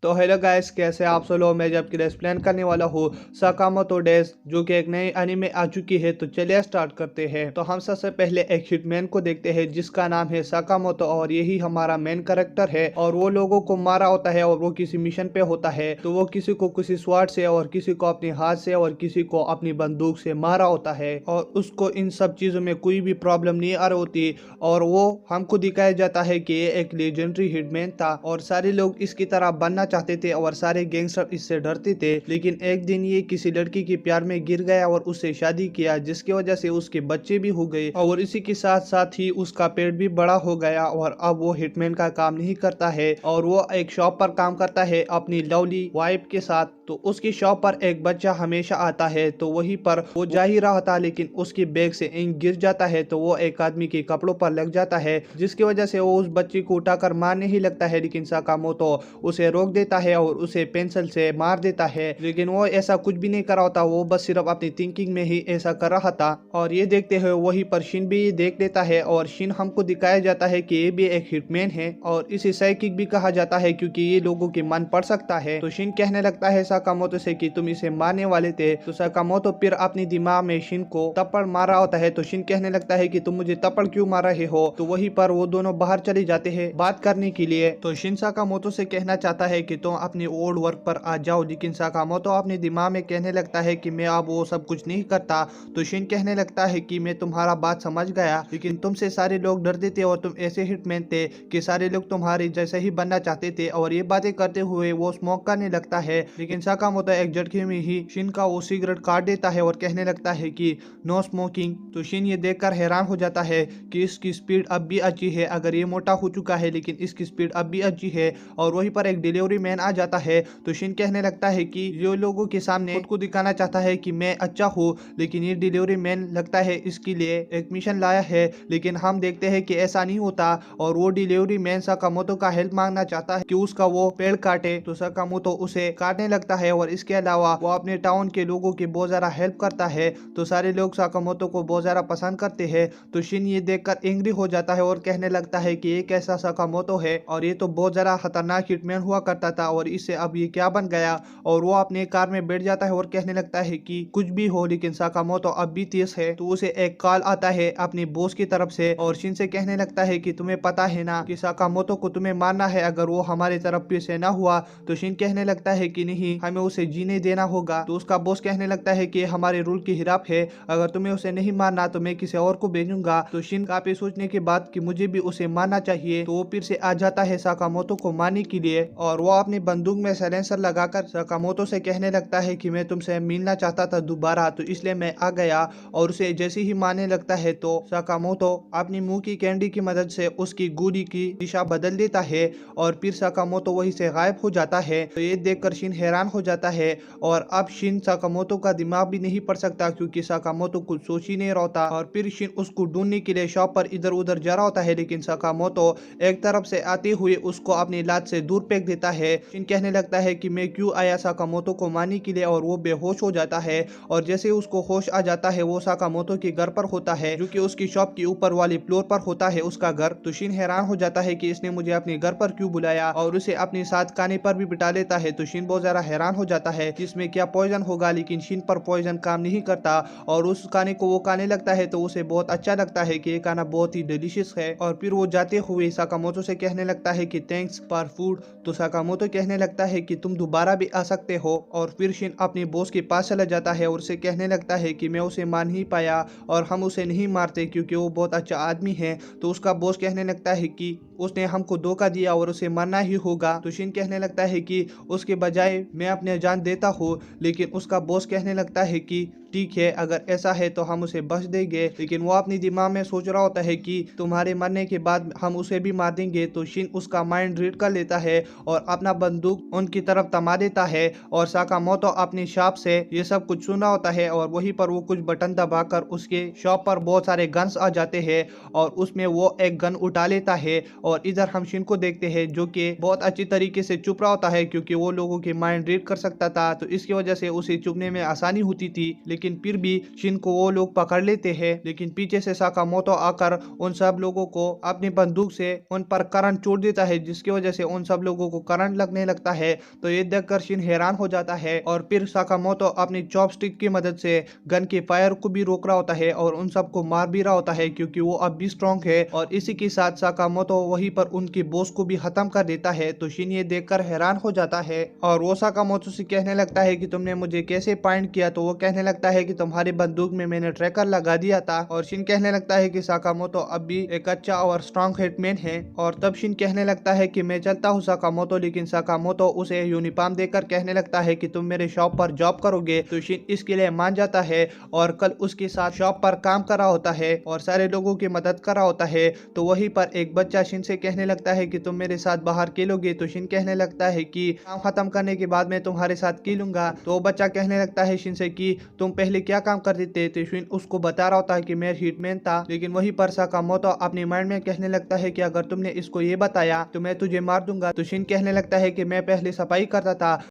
तो hello guys, कैसे आप सब लोग। मैं जब के एक्सप्लेन करने वाला हूँ साकामोटो डेज, जो कि एक नई एनीमे आ चुकी है। तो चलिए स्टार्ट करते हैं। तो हम सबसे पहले एक हिटमैन को देखते हैं जिसका नाम है साकामोटो, और यही हमारा मेन कैरेक्टर है। और वो लोगों को मारा होता है और वो किसी मिशन पे होता है। तो वो किसी को किसी स्वाड से और किसी को अपने हाथ से और किसी को अपनी बंदूक से मारा होता है, और उसको इन सब चीजों में कोई भी प्रॉब्लम नहीं आ रही होती। और वो हमको दिखाया जाता है कि ये एक लेजेंडरी हिटमैन था और सारे लोग इसकी तरह बनना चाहते थे और सारे गैंगस्टर इससे डरते थे। लेकिन एक दिन ये किसी लड़की के प्यार में गिर गया और उससे शादी किया, जिसकी वजह से उसके बच्चे भी हो गए और इसी के साथ साथ ही उसका पेट भी बड़ा हो गया। और अब वो हिटमैन का काम नहीं करता है और वो एक शॉप पर काम करता है अपनी लवली वाइफ के साथ। तो उसकी शॉप पर एक बच्चा हमेशा आता है। तो वहीं पर वो जा ही रहा था, लेकिन उसकी बैग से इंक गिर जाता है। तो वो एक आदमी के कपड़ों पर लग जाता है, जिसकी वजह से वो उस बच्चे को उठाकर मारने ही लगता है। लेकिन साकामोटो उसे रोक देता है और उसे पेंसिल से मार देता है। लेकिन वो ऐसा कुछ भी नहीं कर रहा था, वो बस सिर्फ अपनी थिंकिंग में ही ऐसा कर रहा था। और ये देखते हुए वहीं पर शिन भी देख लेता है और शिन हमको दिखाया जाता है कि ये भी एक हिटमैन है और इसे साइकिक भी कहा जाता है क्योंकि ये लोगों के मन पढ़ सकता है। तो शिन कहने लगता है साकामोटो से कि तुम इसे मारने वाले थे। तो साकामोटो फिर अपनी दिमाग में शिन को थप्पड़ मार रहा होता है। तो शिन कहने लगता है कि तुम मुझे थप्पड़ क्यों मार रहे हो। तो वहीं पर वो दोनों बाहर चले जाते हैं बात करने के लिए। तो शिन साकामोटो से कहना चाहता है कि तुम अपने ओल्ड वर्क पर आ जाओ, लेकिन साकामोटो अपने दिमाग में कहने लगता है कि मैं अब वो सब कुछ नहीं करता। तो शिन कहने लगता है कि मैं तुम्हारा बात समझ गया, लेकिन तुमसे सारे लोग डरते थे और तुम ऐसे हिटमैन थे कि सारे लोग तुम्हारे जैसे ही बनना चाहते थे। और ये बातें करते हुए वो स्मोक करने लगता है, लेकिन साकामोटो एक झटके में ही शिन का वो सिगरेट काट देता है और कहने लगता है कि नो स्मोकिंग। तो शिन ये देखकर हैरान हो जाता है कि इसकी स्पीड अब भी अच्छी है। अगर ये मोटा हो चुका है लेकिन इसकी स्पीड अब भी अच्छी है। और वहीं पर एक डिलीवरी मैन आ जाता है। तो शिन कहने लगता है कि ये लोगों के सामने खुद को दिखाना चाहता है कि मैं अच्छा हूँ, लेकिन ये डिलीवरी मैन लगता है इसके लिए एक मिशन लाया है। लेकिन हम देखते हैं कि ऐसा नहीं होता और वो डिलीवरी मैन साकामोटो का हेल्प मांगना चाहता है कि उसका वो पेड़ काटे। तो साकामोटो उसे काटने लगता है और इसके अलावा वो अपने टाउन के लोगों की बहुत ज्यादा हेल्प करता है। तो सारे लोग साकामोटो को बहुत ज्यादा पसंद करते हैं। तो शिन ये देखकर एंग्री हो जाता है और कहने लगता है कि ये कैसा साकामोटो है और ये तो बहुत ज्यादा खतरनाक हिटमैन हुआ करता था और इससे अब ये क्या बन गया। और वो अपने कार में बैठ जाता है और कहने लगता है कि कुछ भी हो लेकिन साकामोटो अब भी तेज है। तो उसे एक कॉल आता है अपने बॉस की तरफ से और शिन से कहने लगता है कि तुम्हें पता है ना कि साकामोटो को तुम्हें मारना है अगर वो हमारी तरफ फिर से ना हुआ। तो शिन कहने लगता है कि नहीं, हमें उसे जीने देना होगा। तो उसका बॉस कहने लगता है कि हमारे रूल की खिलाफ है, अगर तुम्हें उसे नहीं मारना तो मैं किसी और को भेजूंगा। तो शिन काफी सोचने के बाद कि मुझे भी उसे मारना चाहिए, तो वो फिर से आ जाता है साकामोटो को मारने के लिए। और वो अपनी बंदूक में साइलेंसर लगाकर साकामोटो से कहने लगता है कि मैं तुमसे मिलना चाहता था दोबारा, तो इसलिए मैं आ गया। और उसे जैसे ही मारने लगता है तो साकामोटो अपनी मुंह की कैंडी की मदद से उसकी गोली की दिशा बदल देता है और फिर साकामोटो वहीं से गायब हो जाता है। तो ये देखकर शिन हैरान हो जाता है और अब शिन साकामोटो का दिमाग भी नहीं पढ़ सकता क्योंकि साकामोटो कुछ सोच ही नहीं रहा। और फिर शिन उसको ढूंढने के लिए शॉप पर इधर उधर जा रहा होता है, लेकिन साकामोटो एक तरफ से आते हुए उसको अपनी लात से दूर फेंक देता है। शिन कहने लगता है कि मैं क्यों आया साकामोटो को मारने के लिए, और वो बेहोश हो जाता है। और जैसे उसको होश आ जाता है वो साकामोटो के घर पर होता है, जो कि उसकी शॉप के ऊपर वाली फ्लोर पर होता है उसका घर। तो शिन हैरान हो जाता है कि इसने मुझे अपने घर पर क्यों बुलाया और उसे अपने साथ खाने पर भी बिठा लेता है। तो शिन बहुत ज्यादा हैरान हो जाता है कि इसमें क्या पॉइजन होगा, लेकिन शिन पर पॉइजन काम नहीं करता और उस खाने को वो खाने लगता है। तो उसे बहुत अच्छा लगता है कि ये खाना बहुत ही डिलीशियस है। और फिर वो जाते हुए साकामोटो से कहने लगता है कि थैंक्स फॉर फूड। तो साकामोटो कहने लगता है कि तुम दोबारा भी आ सकते हो। और फिर शिन अपने बॉस के पास चला जाता है और उसे कहने लगता है कि मैं उसे मान नहीं पाया और हम उसे नहीं मारते क्योंकि वो बहुत अच्छा आदमी है। तो उसका बॉस कहने लगता है कि उसने हमको धोखा दिया और उसे मारना ही होगा। तो शिन कहने लगता है कि उसके बजाय मैं अपने जान देता हूँ, लेकिन उसका बॉस कहने लगता है कि ठीक है, अगर ऐसा है तो हम उसे बख्श देंगे। लेकिन वो अपनी दिमाग में सोच रहा होता है कि तुम्हारे मरने के बाद हम उसे भी मार देंगे। तो शिन उसका माइंड रीड कर लेता है और अपना बंदूक उनकी तरफ थमा देता है और साकामोटो अपनी शॉप से ये सब कुछ सुन रहा होता है और वहीं पर वो कुछ बटन दबाकर उसके शॉप पर बहुत सारे गन्स आ जाते हैं और उसमें वो एक गन उठा लेता है और इधर हम शिन को देखते हैं जो कि बहुत अच्छी तरीके से चुप रहा होता है क्योंकि वो लोगों की माइंड रीड कर सकता था, तो इसकी वजह से उसे चुपने में आसानी होती थी। लेकिन फिर भी शिन को वो लोग पकड़ लेते हैं, लेकिन पीछे से साकामोटो आकर उन सब लोगों को अपनी बंदूक से उन पर करंट छोड़ देता है, जिसकी वजह से उन सब लोगों को करंट लगने लगता है। तो ये देखकर शिन हैरान हो जाता है और फिर साकामोटो अपनी चॉपस्टिक की मदद से गन के फायर को भी रोक रहा होता है और उन सबको मार भी रहा होता है क्योंकि वो अब भी स्ट्रांग है। और इसी के साथ साकामोटो वहीं पर उनके बॉस को भी खत्म कर देता है। तो शिन ये देखकर हैरान हो जाता है और वो साकामोटो से कहने लगता है कि तुमने मुझे कैसे पॉइंट किया। तो वो कहने लगता है कि तुम्हारी बंदूक में मैंने ट्रैकर लगा दिया था। और शिन कहने लगता है कि साकामोटो अब भी एक अच्छा और स्ट्रांग हिटमैन है। और तब शिन कहने लगता है कि मैं चलता हूँ साकामोटो, लेकिन साकामोटो उसे यूनिफॉर्म देकर कहने लगता है कि तुम मेरे शॉप पर जॉब करोगे। तो शिन इसके लिए मान जाता है और कल उसके साथ शॉप पर काम कर रहा होता है और सारे लोगों की मदद कर रहा होता है। तो वहीं पर एक बच्चा शिन से कहने लगता है कि तुम मेरे साथ बाहर खेलोगे। तो शिन कहने लगता है कि काम खत्म करने के बाद मैं तुम्हारे साथ खेलूंगा। तो वो बच्चा कहने लगता है शिन से कि तुम पहले क्या काम करते थे। तो शिन उसको बता रहा होता है कि मैं हिटमैन था। लेकिन वहीं पर साकामोटो अपने माइंड में कहने लगता है कि अगर तुमने इसको ये बताया तो मैं तुझे मार दूंगा। तो शिन कहने लगता है कि मैं पहले सफाई करता था